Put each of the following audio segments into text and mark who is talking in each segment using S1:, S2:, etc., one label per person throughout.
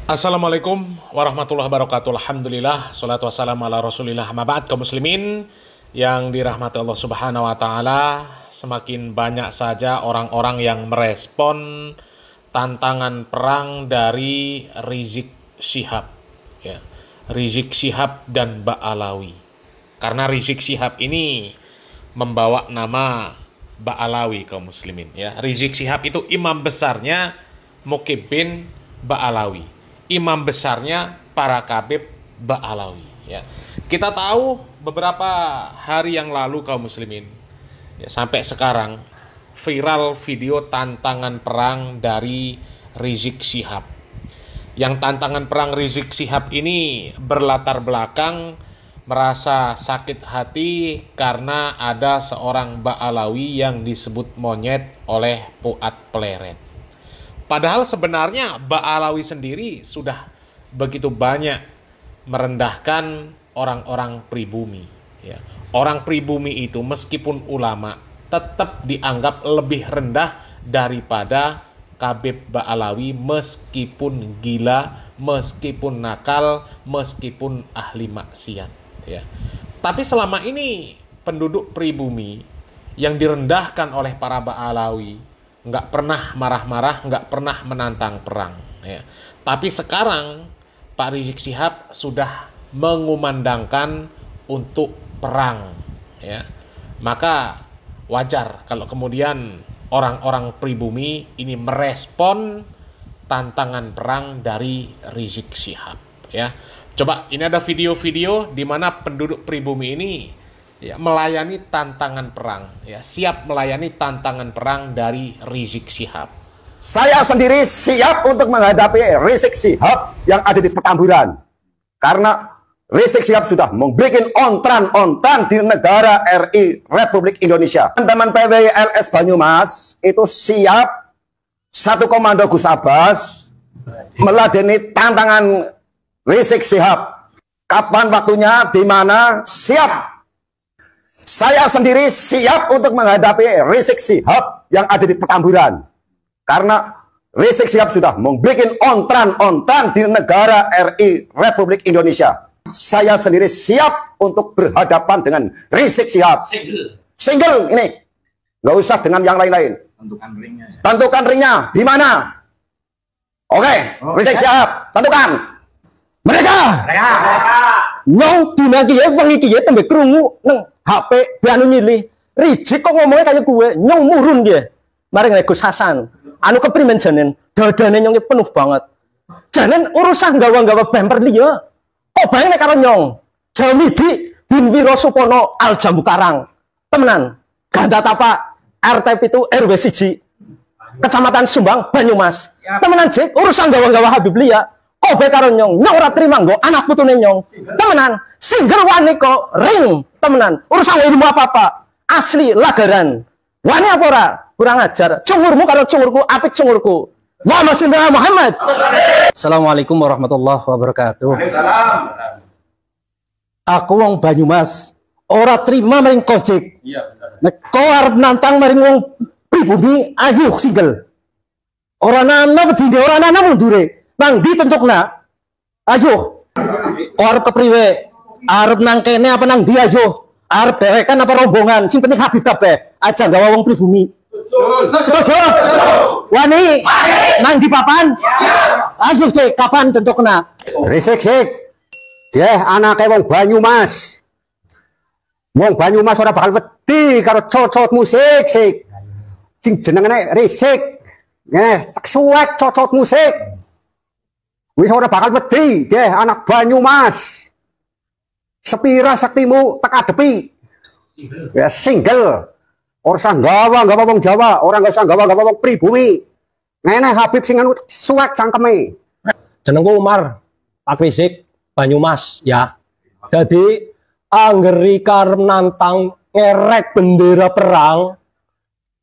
S1: Assalamualaikum warahmatullahi wabarakatuh. Alhamdulillah, salatu wassalamu ala rasulillah. Maba'ad, kaum muslimin yang dirahmati Allah subhanahu wa ta'ala. Semakin banyak saja orang-orang yang merespon tantangan perang dari Rizik Syihab, ya. Rizik Syihab dan Ba'alawi. Karena Rizik Syihab ini membawa nama Ba'alawi, kaum muslimin, ya. Rizik Syihab itu imam besarnya Muqib bin Ba'alawi, imam besarnya para Kabib Ba'alawi, ya. Kita tahu beberapa hari yang lalu, kaum muslimin, ya, sampai sekarang viral video tantangan perang dari Rizik Syihab. Yang tantangan perang Rizik Syihab ini berlatar belakang merasa sakit hati karena ada seorang Ba'alawi yang disebut monyet oleh Fuad Pleret. Padahal sebenarnya Ba'alawi sendiri sudah begitu banyak merendahkan orang-orang pribumi, ya. Orang pribumi itu meskipun ulama tetap dianggap lebih rendah daripada Kabib Ba'alawi, meskipun gila, meskipun nakal, meskipun ahli maksiat, ya. Tapi selama ini penduduk pribumi yang direndahkan oleh para Ba'alawi nggak pernah marah-marah, nggak pernah menantang perang, ya. Tapi sekarang Pak Rizik Syihab sudah mengumandangkan untuk perang, ya. Maka wajar kalau kemudian orang-orang pribumi ini merespon tantangan perang dari Rizik Syihab, ya. Coba ini ada video-video di mana penduduk pribumi ini, ya, melayani tantangan perang, ya, siap melayani tantangan perang dari Rizik Syihab.
S2: Saya sendiri siap untuk menghadapi Rizik Syihab yang ada di Petamburan, karena Rizik Syihab sudah membuat ontran-ontran di negara RI Republik Indonesia. Teman-teman PWI LS Banyumas itu siap satu komando Gus Abbas meladeni tantangan Rizik Syihab. Kapan waktunya, di mana, siap. Saya sendiri siap untuk menghadapi Rizik Syihab yang ada di Petamburan, karena Rizik Syihab sudah membuat ontran-ontran di negara RI Republik Indonesia. Saya sendiri siap untuk berhadapan dengan Rizik Syihab. Single ini, nggak usah dengan yang lain-lain.
S3: Tentukan ringnya. Ya?
S2: Tentukan ringnya di mana? Oke, Rizik Syihab, tentukan. Mereka. Nyong dina kiye wengi kiye tembe krungu nang HP anu nyilih. Rizik kok ngomongnya kayak gue, nyong murun dia. Mari ngene Gus Hasan. Anu keprimen janen, dadane nyong penuh banget. Janen urusan gawa-gawa bemper liya. Kok bae nek karo nyong. Jamidi bin Wirasupono Al Jambu Karang. Temenan. Ganda Tapa RT itu RW 1 Kecamatan Sumbang Banyumas. Temenan Jek, urusan gawa-gawa Habib liya. Kok bae karo nyong. Nyong ora trima nggo anak putune nyong. Temenan. Single wani kok ring. Temenan. Urusan ilmu apa-apa. Asli lagaran. Wani apa ora? Kurang ajar. Cungurmu karo cungurku, apik cungurku. Muhammad. Assalamualaikum warahmatullahi wabarakatuh. Aku wong Banyumas, ora terima maring Gojek. Nek kau arep nantang maring wong pribumi, ayo single. Ora nana wedine, ora nana mundure. Nang ndi tentukna? Ayo. Kau arep kepriwe? Arep nang kene apa nang ndi ayo? Arep dewekan apa rombongan? Sing penting Habib kabeh. Aja gawa wong pribumi. Setuju? Wani? Nang di papan? Ayo Cek, kapan tentu kena?
S4: Rizik Syihab, dia anaknya wong Banyumas. Wong Banyumas ora bakal wedi karo cocot musik sik. Sing jenengane Rizik. Tak suwek cocot musik. Wis ora bakal wedi, dia anak Banyumas. Sepira saktimu tak adepi. Ya single. Orang gawa wong Jawa, orang gak usah gawa wong pribumi. Ngene Habib sing anu suwek cangkeme.
S5: Jenengku Umar, Pak Rizik, Banyumas, ya. Jadi anggeri karep nantang ngerek bendera perang,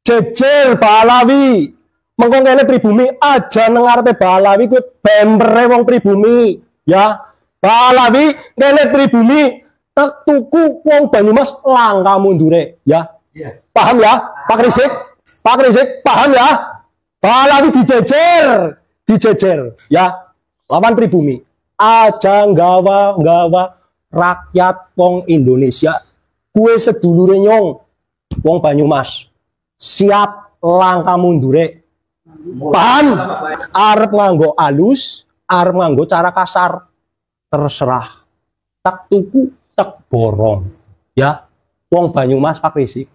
S5: jejer Ba'alawi. Mengko ngene pribumi aja nang ngarepe Ba'alawi kuwi bempere wong pribumi, ya. Ba'alawi ngene pribumi tak tuku wong Banyumas langka mundure, ya. Paham ya, Pak Rizik? Pak Rizik, paham ya? Ba'alawi dijejer, ya. lawan pribumi. Aja nggawa rakyat wong Indonesia. Kue sedulure nyong wong Banyumas. Siap langkah mundure. Paham? Arep nganggo alus, arep nganggo cara kasar. Terserah. Tak tuku, tak borong. Ya, wong Banyumas Pak Risik.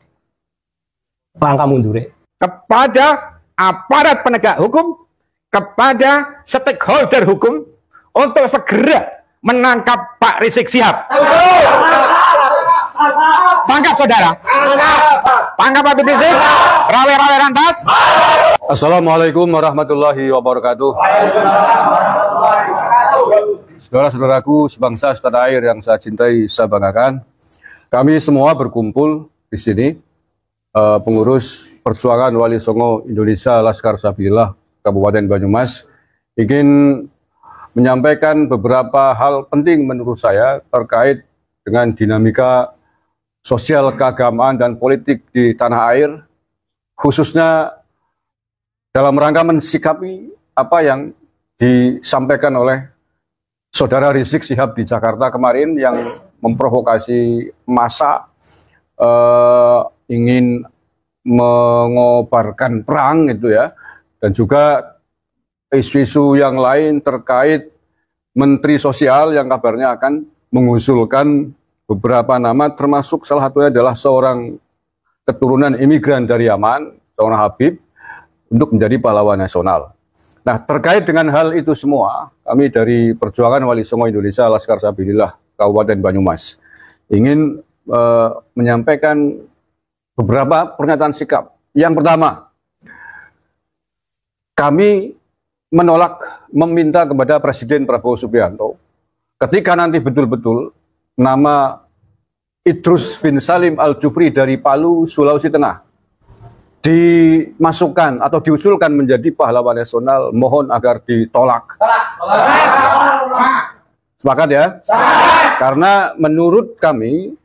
S5: Langkah mundure.
S2: Kepada aparat penegak hukum, kepada stakeholder hukum untuk segera menangkap Pak Rizik Syihab. Tangkap saudara. Tangkap Habib Rizik. Rawe-rawe rantas.
S3: Assalamualaikum warahmatullahi wabarakatuh. Saudara-saudaraku sebangsa setanah air yang saya cintai, saya banggakan. Kami semua berkumpul di sini, pengurus Perjuangan Wali Songo Indonesia Laskar Sabilillah Kabupaten Banyumas, ingin menyampaikan beberapa hal penting menurut saya terkait dengan dinamika sosial, keagamaan, dan politik di tanah air, khususnya dalam rangka mensikapi apa yang disampaikan oleh Saudara Rizik Syihab di Jakarta kemarin yang memprovokasi massa, ingin mengobarkan perang itu ya, dan juga isu-isu yang lain terkait Menteri Sosial yang kabarnya akan mengusulkan beberapa nama, termasuk salah satunya adalah seorang keturunan imigran dari Yaman, seorang Habib, untuk menjadi pahlawan nasional. Nah, terkait dengan hal itu semua, kami dari Perjuangan Wali Songo Indonesia Laskar Sabilillah Kabupaten Banyumas ingin menyampaikan beberapa pernyataan sikap. Yang pertama, kami menolak meminta kepada Presiden Prabowo Subianto ketika nanti betul-betul nama Idrus bin Salim Al-Jufri dari Palu, Sulawesi Tengah dimasukkan atau diusulkan menjadi pahlawan nasional, mohon agar ditolak. Sepakat ya? Karena menurut kami,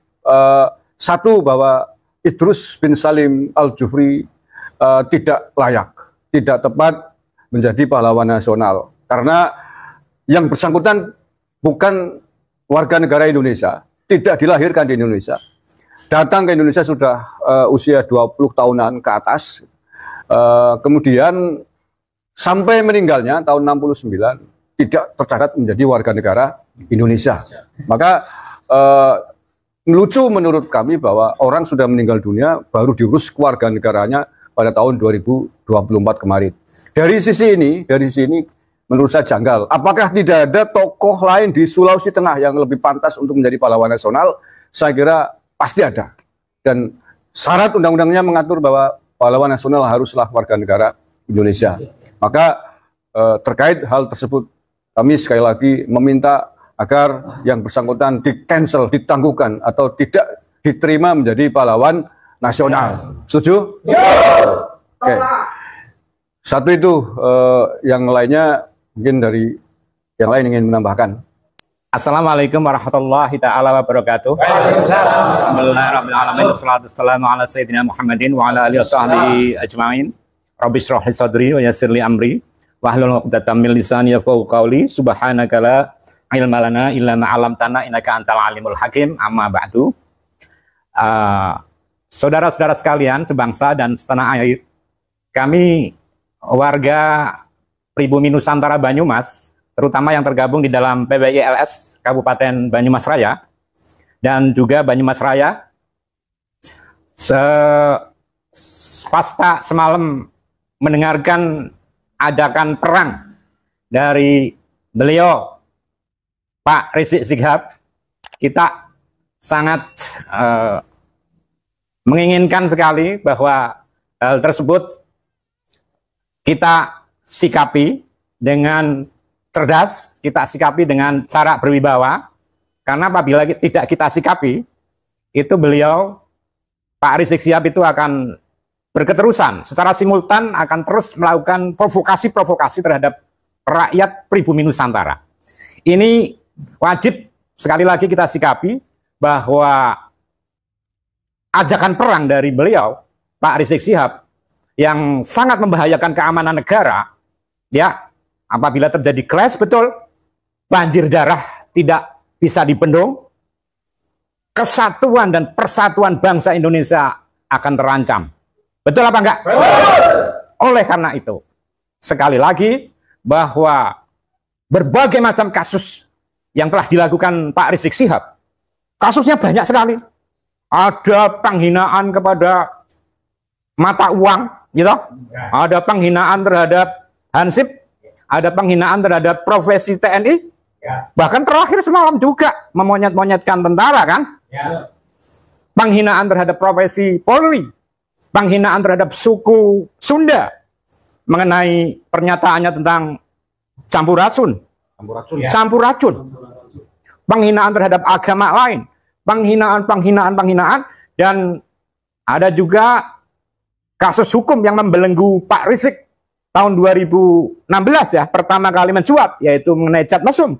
S3: satu, bahwa Idrus bin Salim Al-Jufri tidak layak, tidak tepat menjadi pahlawan nasional. Karena yang bersangkutan bukan warga negara Indonesia, tidak dilahirkan di Indonesia. Datang ke Indonesia sudah usia 20 tahunan ke atas. Kemudian sampai meninggalnya tahun 69 tidak tercatat menjadi warga negara Indonesia. Maka lucu menurut kami bahwa orang sudah meninggal dunia baru diurus keluarga negaranya pada tahun 2024 kemarin. Dari sisi ini menurut saya janggal. Apakah tidak ada tokoh lain di Sulawesi Tengah yang lebih pantas untuk menjadi pahlawan nasional? Saya kira pasti ada. Dan syarat undang-undangnya mengatur bahwa pahlawan nasional haruslah warga negara Indonesia. Maka terkait hal tersebut, kami sekali lagi meminta agar yang bersangkutan di-cancel, ditangguhkan, atau tidak diterima menjadi pahlawan nasional. Setuju? Oke. Satu itu, yang lainnya mungkin dari yang lain ingin menambahkan.
S2: Assalamualaikum warahmatullahi ta'ala wabarakatuh. Alhamdulillahirrahmanirrahim. Wassalamu ala sayyidina Muhammadin wa ala alihi wa sahbihi ajma'in. Rabbi shrah li sadri wa yassir li amri wahlul 'uqdatam min lisani yafqahu qawli. Subhanaka la ilma lana illa ma 'allamtana innaka antal alimul hakim. Amma ba'du. Saudara-saudara sekalian sebangsa dan setanah air, kami warga pribumi Nusantara Banyumas, terutama yang tergabung di dalam PBILS Kabupaten Banyumas Raya dan juga Banyumas Raya, pasca semalam mendengarkan ajakan perang dari beliau Pak Rizik Syihab, kita sangat menginginkan sekali bahwa hal tersebut kita sikapi dengan cerdas, kita sikapi dengan cara berwibawa, karena apabila tidak kita sikapi, itu beliau, Pak Rizik Syihab itu akan berketerusan, secara simultan akan terus melakukan provokasi-provokasi terhadap rakyat pribumi Nusantara. Ini wajib sekali lagi kita sikapi bahwa ajakan perang dari beliau, Pak Rizik Syihab, yang sangat membahayakan keamanan negara, ya,
S6: apabila terjadi clash, betul, banjir darah tidak bisa dibendung, kesatuan dan persatuan bangsa Indonesia akan terancam. Betul apa enggak? Oleh karena itu, sekali lagi, bahwa berbagai macam kasus yang telah dilakukan Pak Rizik Syihab, kasusnya banyak sekali. Ada penghinaan kepada mata uang, gitu. Ada penghinaan terhadap Hansip, ada penghinaan terhadap profesi TNI, bahkan terakhir semalam juga memonyet-monyetkan tentara, kan? Penghinaan terhadap profesi Polri, penghinaan terhadap suku Sunda, mengenai pernyataannya tentang campur racun, penghinaan terhadap agama lain, penghinaan, dan ada juga kasus hukum yang membelenggu Pak Rizik tahun 2016 ya, pertama kali mencuat, yaitu mengenai cat mesum.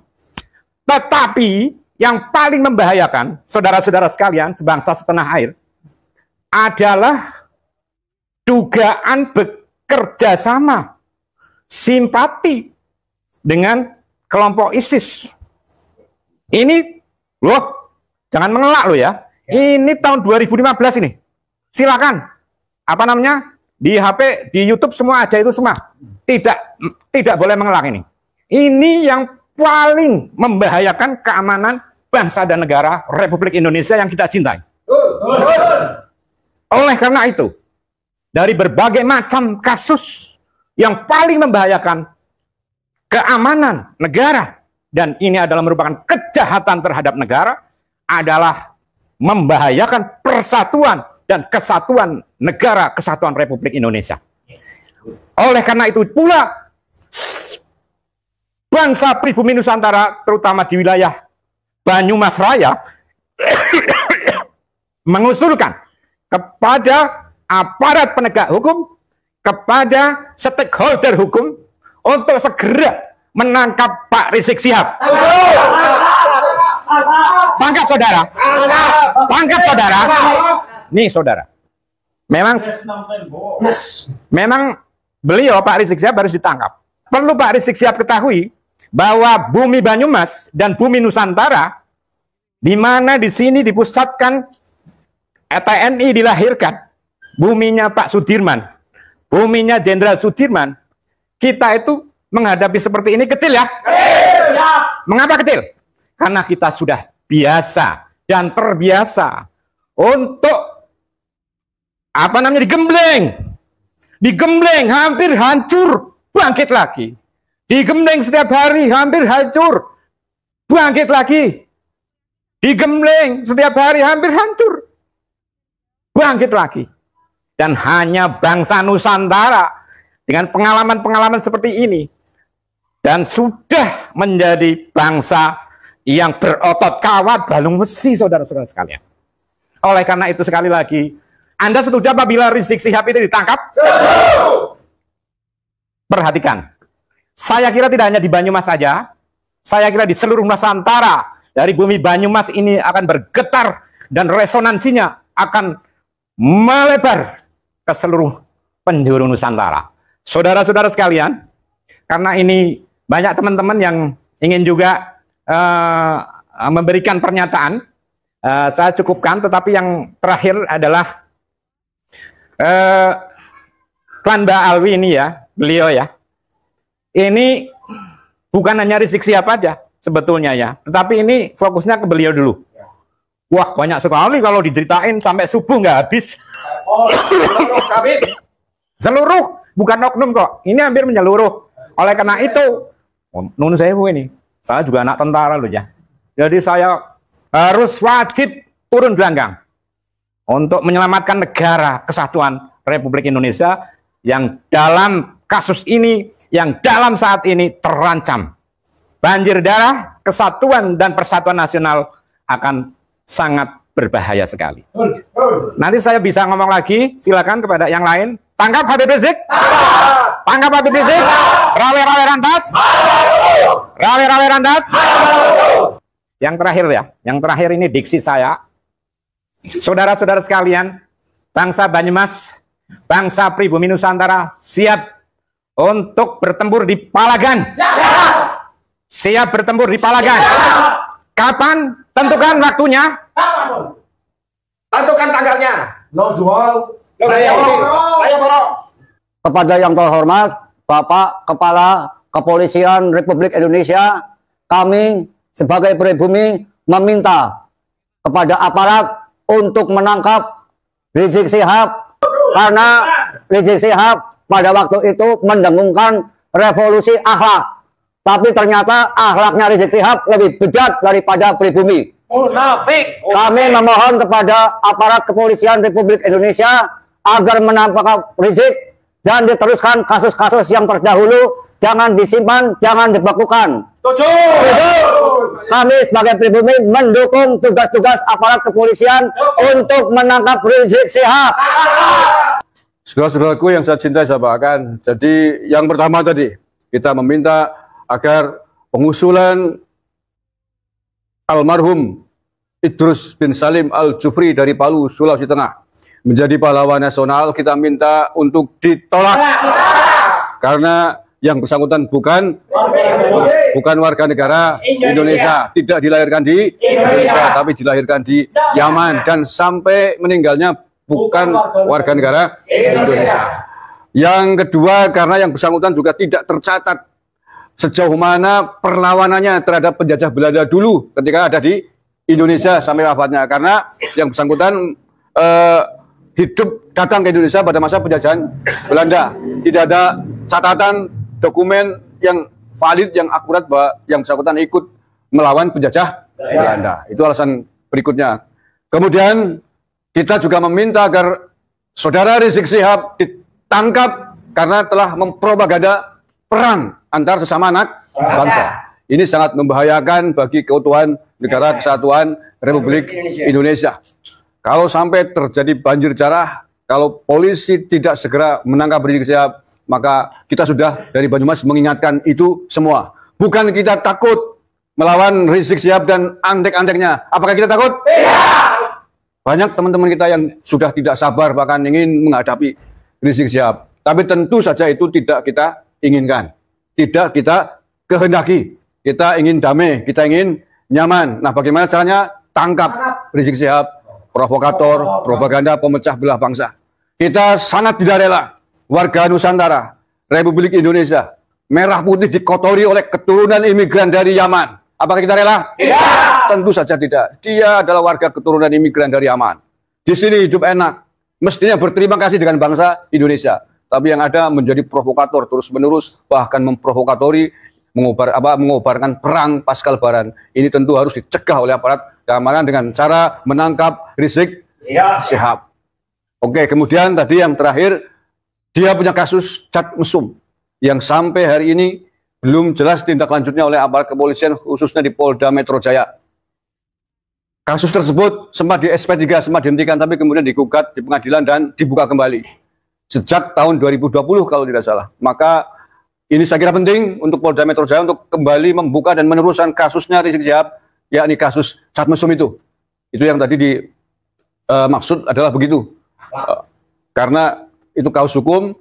S6: Tetapi yang paling membahayakan, saudara-saudara sekalian, sebangsa setanah air, adalah dugaan kerjasama, simpati dengan kelompok ISIS. Ini, loh, jangan mengelak loh ya. Ini tahun 2015 ini. Silakan, apa namanya, di HP, di YouTube semua ada itu semua. Tidak boleh mengelak ini. Ini yang paling membahayakan keamanan bangsa dan negara Republik Indonesia yang kita cintai. Oleh karena itu, dari berbagai macam kasus yang paling membahayakan keamanan negara, dan ini adalah merupakan kejahatan terhadap negara, adalah membahayakan persatuan dan kesatuan negara, kesatuan Republik Indonesia. Oleh karena itu pula, bangsa pribumi Nusantara, terutama di wilayah Banyumas Raya, mengusulkan kepada aparat penegak hukum, kepada stakeholder hukum, untuk segera menangkap Pak Rizik Syihab. Tangkap saudara. Tangkap saudara. Nih saudara. Memang beliau Pak Rizik Syihab harus ditangkap. Perlu Pak Rizik Syihab ketahui bahwa bumi Banyumas dan bumi Nusantara, di mana di sini dipusatkan TNI dilahirkan, buminya Pak Sudirman, buminya Jenderal Sudirman, kita itu menghadapi seperti ini kecil ya? Mengapa kecil? Karena kita sudah biasa dan terbiasa untuk apa namanya, digembleng hampir hancur, bangkit lagi, digembleng setiap hari hampir hancur, bangkit lagi, digembleng setiap hari hampir hancur, bangkit lagi. Dan hanya bangsa Nusantara dengan pengalaman-pengalaman seperti ini, dan sudah menjadi bangsa yang berotot kawat balung besi, saudara-saudara sekalian. Oleh karena itu sekali lagi, Anda setuju apabila Rizik Syihab itu ditangkap? Perhatikan, saya kira tidak hanya di Banyumas saja, saya kira di seluruh Nusantara, dari bumi Banyumas ini akan bergetar dan resonansinya akan melebar ke seluruh penjuru Nusantara. Saudara-saudara sekalian, karena ini banyak teman-teman yang ingin juga memberikan pernyataan, saya cukupkan, tetapi yang terakhir adalah Klan Mbak Alwi ini ya, beliau ya, ini bukan hanya Rizik Syihab aja sebetulnya ya, tetapi ini fokusnya ke beliau dulu. Wah, banyak sekali kalau diceritain sampai subuh nggak habis. Seluruh, bukan oknum kok, ini hampir menyeluruh. Oleh karena itu, nun sewu ini, saya juga anak tentara loh ya, jadi saya harus wajib turun belakang untuk menyelamatkan negara kesatuan Republik Indonesia yang dalam kasus ini, yang dalam saat ini terancam. Banjir darah, kesatuan dan persatuan nasional akan sangat berbahaya sekali. Nanti saya bisa ngomong lagi, silakan kepada yang lain. Tangkap Habib Rizik. Tangkap Habib Rizik. Rawe-rawe rantas. Rawe-rawe rantas. Yang terakhir ya, yang terakhir ini diksi saya. Saudara-saudara sekalian, bangsa Banyumas, bangsa pribumi Nusantara siap untuk bertempur di Palagan. Siap bertempur di Palagan. Kapan? Tentukan waktunya.
S2: Tentukan tanggalnya. No jual. Saya borong.
S4: Kepada yang terhormat Bapak Kepala Kepolisian Republik Indonesia, kami sebagai pribumi meminta kepada aparat untuk menangkap Rizik Syihab karena Rizik Syihab pada waktu itu mendengungkan revolusi akhlak. Tapi ternyata akhlaknya Rizik Syihab lebih bejat daripada pribumi.
S2: Munafik.
S4: Kami memohon kepada aparat kepolisian Republik Indonesia agar menangkap Rizik dan diteruskan kasus-kasus yang terdahulu, jangan disimpan, jangan dibekukan. Kami sebagai pribumi mendukung tugas-tugas aparat kepolisian untuk menangkap Rizik Syihab.
S3: Saudara-saudaraku yang saya cintai, saya banggakan. Jadi yang pertama tadi, kita meminta agar pengusulan almarhum Idrus bin Salim Al-Jufri dari Palu, Sulawesi Tengah menjadi pahlawan nasional, kita minta untuk ditolak. Karena yang bersangkutan bukan warga negara Indonesia, tidak dilahirkan di Indonesia, tapi dilahirkan di Yaman, dan sampai meninggalnya bukan warga negara Indonesia. Yang kedua, karena yang bersangkutan juga tidak tercatat sejauh mana perlawanannya terhadap penjajah Belanda dulu ketika ada di Indonesia sampai wafatnya. Karena yang bersangkutan hidup datang ke Indonesia pada masa penjajahan Belanda. Tidak ada catatan dokumen yang valid, yang akurat bahwa yang bersangkutan ikut melawan penjajah Belanda. Itu alasan berikutnya. Kemudian kita juga meminta agar saudara Rizik Syihab ditangkap karena telah mempropaganda perang antar sesama anak bangsa. Ini sangat membahayakan bagi keutuhan negara kesatuan Republik Indonesia. Kalau sampai terjadi banjir darah, kalau polisi tidak segera menangkap Rizik Syihab, maka kita sudah dari Banyumas mengingatkan itu semua. Bukan kita takut melawan Rizik Syihab dan antek-anteknya. Apakah kita takut? Tidak. Banyak teman-teman kita yang sudah tidak sabar bahkan ingin menghadapi Rizik Syihab. Tapi tentu saja itu tidak kita inginkan. Tidak kita kehendaki. Kita ingin damai, kita ingin nyaman. Nah, bagaimana caranya? Tangkap Rizik Syihab, provokator, propaganda, pemecah belah bangsa. Kita sangat tidak rela warga Nusantara, Republik Indonesia, merah putih dikotori oleh keturunan imigran dari Yaman. Apakah kita rela? Tidak. Tentu saja tidak. Dia adalah warga keturunan imigran dari Yaman. Di sini hidup enak. Mestinya berterima kasih dengan bangsa Indonesia. Tapi yang ada menjadi provokator terus-menerus, bahkan memprovokatori, mengobarkan perang pasca Lebaran. Ini tentu harus dicegah oleh aparat keamanan dengan cara menangkap Rizik Syihab. Oke, kemudian tadi yang terakhir, dia punya kasus cat mesum yang sampai hari ini belum jelas tindak lanjutnya oleh aparat kepolisian, khususnya di Polda Metro Jaya. Kasus tersebut sempat di SP3, sempat dihentikan, tapi kemudian digugat di pengadilan dan dibuka kembali sejak tahun 2020 kalau tidak salah. Maka ini saya kira penting untuk Polda Metro Jaya untuk kembali membuka dan meneruskan kasusnya Rizik Syihab, yakni kasus cat mesum itu. Itu yang tadi maksud adalah begitu. Karena itu kasus hukum.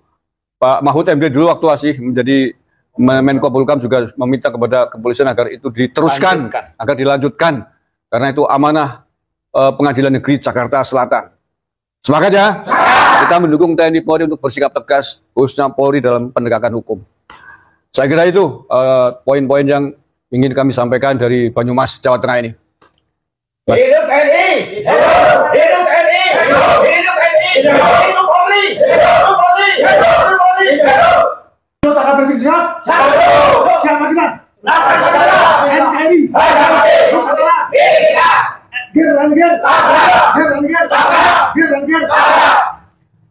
S3: Pak Mahfud MD dulu waktu masih menjadi Menko Polhukam juga meminta kepada kepolisian agar itu diteruskan, agar dilanjutkan. Karena itu amanah Pengadilan Negeri Jakarta Selatan. Semangat ya. Kita mendukung TNI Polri untuk bersikap tegas, khususnya Polri dalam penegakan hukum. Saya kira itu poin-poin yang ingin kami sampaikan dari Banyumas, Jawa Tengah ini. Mas.
S2: Hidup TNI! Hidup TNI! Hidup TNI! Hidup Polri! Hidup Polri! Hidup Polri! Hidup tangkap Rizik Syihab! Siapa kita? NKRI! Nusantara!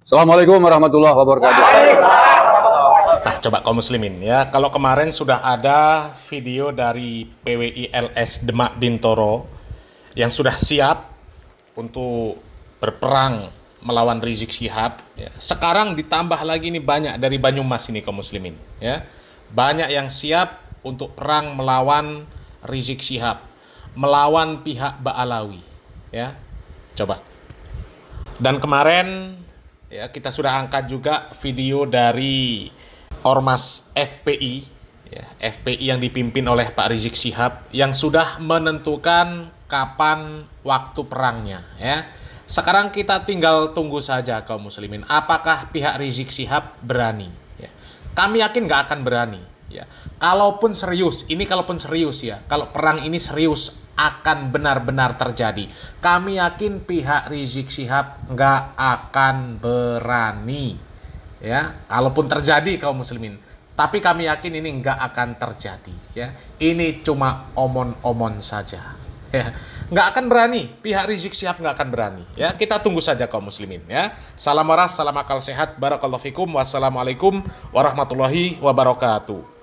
S3: Assalamualaikum warahmatullahi wabarakatuh.
S1: Nah, coba kaum muslimin ya, kalau kemarin sudah ada video dari PWI LS Demak Bintoro yang sudah siap untuk berperang melawan Rizik Syihab, ya. Sekarang ditambah lagi nih banyak dari Banyumas ini kaum muslimin, ya. Banyak yang siap untuk perang melawan Rizik Syihab, melawan pihak Ba'alawi, ya. Coba. Dan kemarin ya kita sudah angkat juga video dari Ormas FPI, ya, FPI yang dipimpin oleh Pak Rizik Syihab yang sudah menentukan kapan waktu perangnya. Ya. Sekarang kita tinggal tunggu saja kaum muslimin. Apakah pihak Rizik Syihab berani? Ya. Kami yakin nggak akan berani. Ya. Kalaupun serius ya, kalau perang ini serius akan benar-benar terjadi, kami yakin pihak Rizik Syihab nggak akan berani. Ya, kalaupun terjadi kaum muslimin, tapi kami yakin ini nggak akan terjadi. Ya, ini cuma omon-omon saja. Ya, nggak akan berani. Pihak Rizik Syihab nggak akan berani. Ya, kita tunggu saja kaum muslimin. Ya, salam waras, salam akal sehat, barakallahu fikum, wassalamualaikum warahmatullahi wabarakatuh.